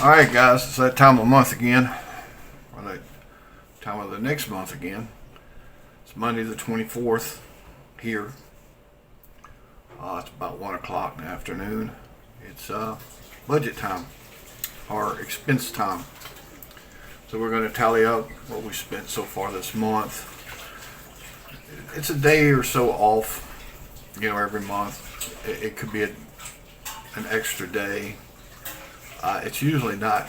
Alright guys, it's that time of the month again, or that time of the next month again. It's Monday the 24th here. It's about 1 o'clock in the afternoon. It's budget time, or expense time. So we're going to tally up what we spent so far this month. It's a day or so off, every month. It could be an extra day. It's usually not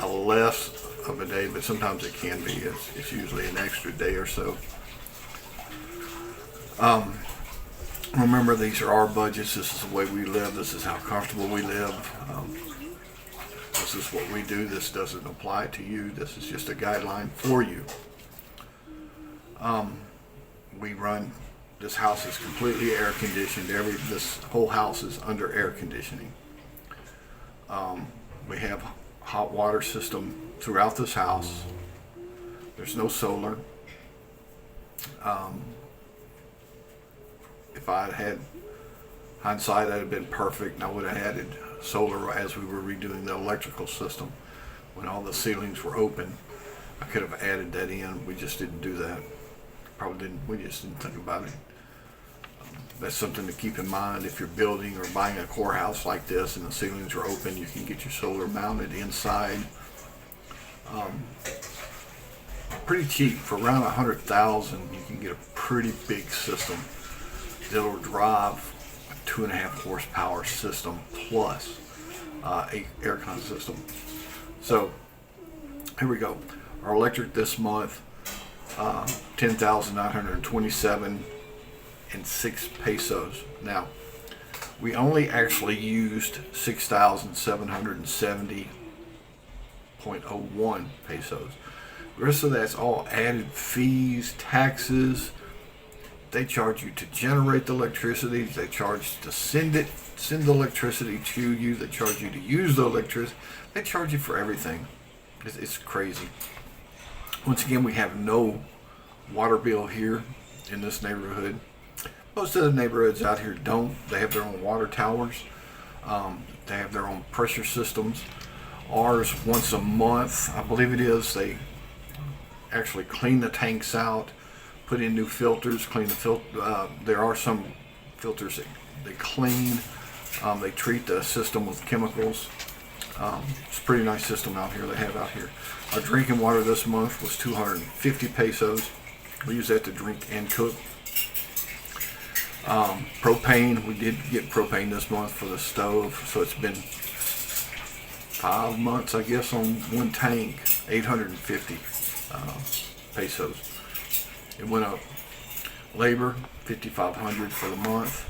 a less of a day, but sometimes it can be. It's usually an extra day or so. Remember, these are our budgets. This is the way we live. This is how comfortable we live. This is what we do. This doesn't apply to you. This is just a guideline for you. We run, this house is completely air conditioned. This whole house is under air conditioning. We have hot water system throughout this house. There's no solar. If I had hindsight, that'd have been perfect, and I would have added solar as we were redoing the electrical system. When all the ceilings were open, I could have added that in. We just didn't do that. We just didn't think about it. That's something to keep in mind. If you're building or buying a core house like this and the ceilings are open, you can get your solar mounted inside. Pretty cheap. For around $100,000, you can get a pretty big system that'll drive a 2.5 horsepower system plus a aircon system. So here we go. Our electric this month, 10,927 and 6 pesos. Now, we only actually used 6,770.01 pesos. The rest of that's all added fees, taxes. They charge you to generate the electricity. They charge to send the electricity to you. They charge you to use the electricity. They charge you for everything. It's crazy. Once again, we have no water bill here in this neighborhood. Most of the neighborhoods out here don't. They have their own water towers. They have their own pressure systems. Ours, once a month, I believe it is, they actually clean the tanks out, put in new filters, clean the filter. There are some filters that they clean. They treat the system with chemicals. It's a pretty nice system out here they have out here. Our drinking water this month was 250 pesos. We use that to drink and cook. Propane, we did get propane this month for the stove, so it's been 5 months, I guess, on one tank, 850 pesos. It went up. Labor, 5,500 for the month.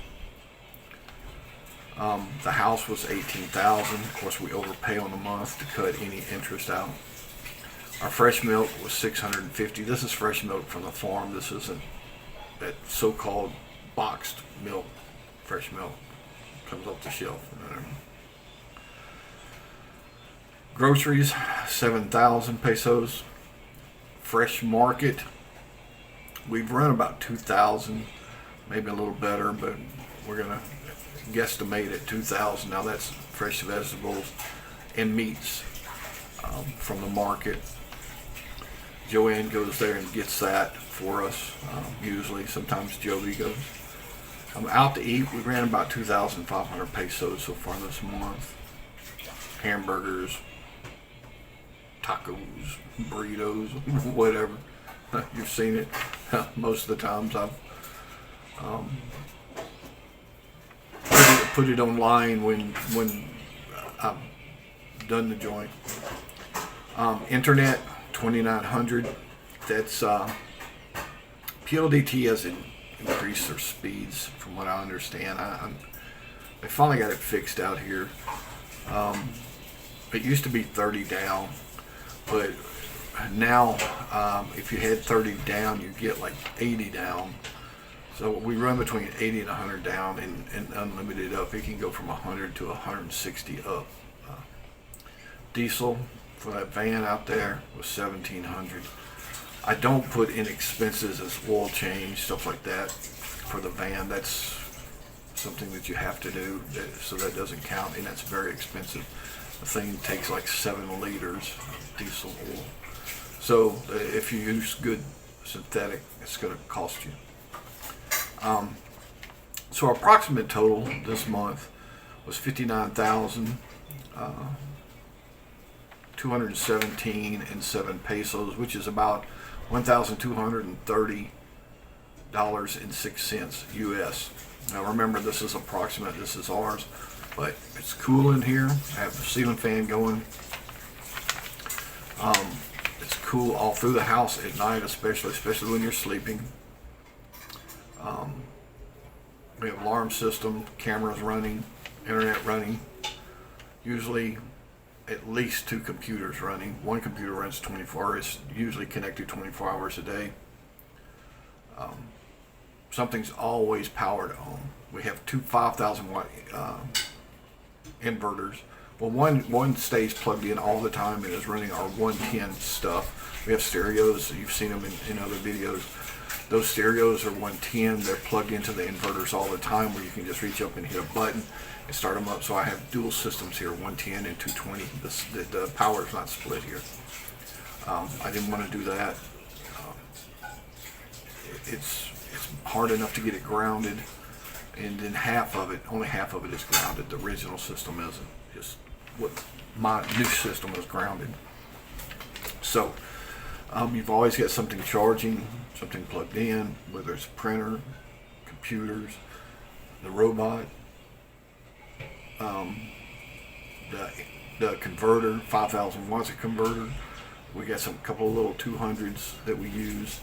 The house was 18,000. Of course, we overpay on the month to cut any interest out. Our fresh milk was 650. This is fresh milk from the farm. This isn't that so-called boxed milk. Fresh milk comes off the shelf. Groceries, 7,000 pesos. Fresh market, we've run about 2,000, maybe a little better, but we're gonna guesstimate at 2,000. Now that's fresh vegetables and meats from the market. Joanne goes there and gets that for us, usually. Sometimes Joey goes. Out to eat, we ran about 2,500 pesos so far this month. Hamburgers, tacos, burritos, whatever. You've seen it. Most of the times I've put it online when I've done the joint. Internet, 2,900. That's PLDT has increased their speeds, from what I understand. They finally got it fixed out here. It used to be 30 down, but now if you had 30 down, you get like 80 down. So we run between 80 and 100 down and unlimited up. It can go from 100 to 160 up. Diesel for that van out there was 1,700. I don't put in expenses as oil change, stuff like that for the van. That's something that you have to do, so that doesn't count, and that's very expensive. The thing takes like 7 liters of diesel oil. So if you use good synthetic, it's going to cost you. So our approximate total this month was 59,217 and 7 pesos, which is about $1,230.06 US. Now remember, this is approximate, this is ours, but it's cool in here. I have the ceiling fan going. It's cool all through the house at night, especially when you're sleeping. We have alarm system, cameras running, internet running. Usually at least 2 computers running. One computer runs 24 hours. It's usually connected 24 hours a day. Something's always powered on. We have 2 5,000 watt inverters. Well, one stays plugged in all the time and is running our 110 stuff. We have stereos. You've seen them in other videos. Those stereos are 110. They're plugged into the inverters all the time, where you can just reach up and hit a button and start them up. So I have dual systems here, 110 and 220. The power is not split here. I didn't want to do that. It's hard enough to get it grounded, and then only half of it is grounded. The original system isn't. Just what my new system is grounded. So you've always got something charging, something plugged in, whether it's a printer, computers, the robot, the converter, 5,000 watts of converter. We got some couple of little 200s that we use.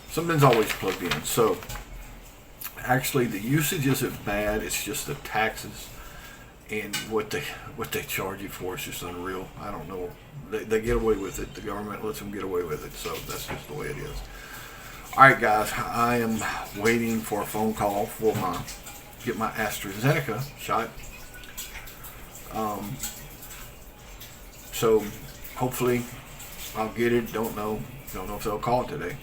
Something's always plugged in. So actually the usage isn't bad. It's just the taxes and what they charge you for is just unreal. I don't know. They get away with it. The government lets them get away with it. So that's just the way it is. All right, guys. I am waiting for a phone call for get my AstraZeneca shot. So hopefully I'll get it. Don't know if they'll call it today.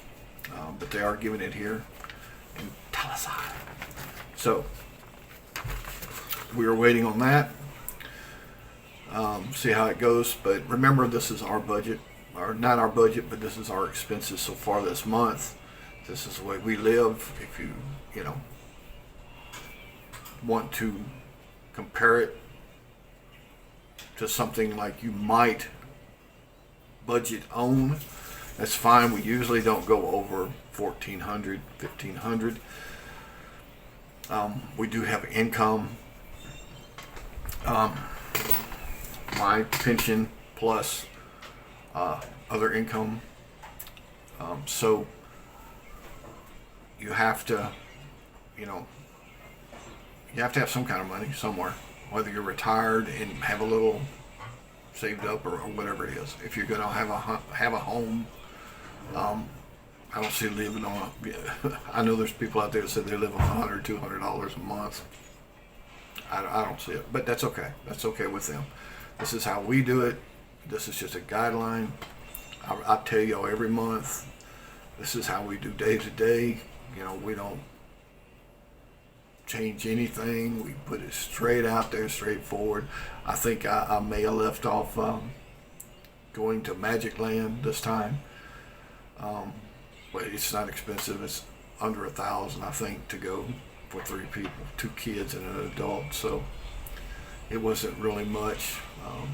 But they are giving it here in Talisay. So we are waiting on that. See how it goes. But remember, this is our budget, or not our budget, but this is our expenses so far this month. This is the way we live. If you want to compare it to something like you might budget on, that's fine. We usually don't go over 1,400, 1,500. We do have income. My pension plus other income. So you have to, you have to have some kind of money somewhere, whether you're retired and have a little saved up or whatever it is. If you're going to have a home, I don't see living on I know there's people out there that say they live on $100, $200 a month. I don't see it, but that's okay. That's okay with them. This is how we do it. This is just a guideline. I tell y'all every month, this is how we do day to day. We don't change anything. We put it straight out there, straightforward. I think I may have left off going to Magic Land this time. But it's not expensive. It's under $1,000, I think, to go for 3 people, 2 kids and an adult. So it wasn't really much.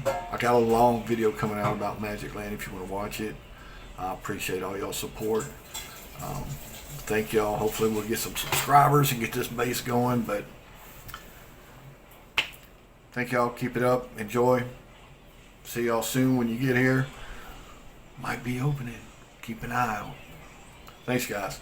I got a long video coming out about Magic Land if you want to watch it. I appreciate all y'all support. Thank y'all. Hopefully we'll get some subscribers and get this base going. But thank y'all. Keep it up. Enjoy. See y'all soon when you get here. Might be opening. Keep an eye out. Thanks, guys.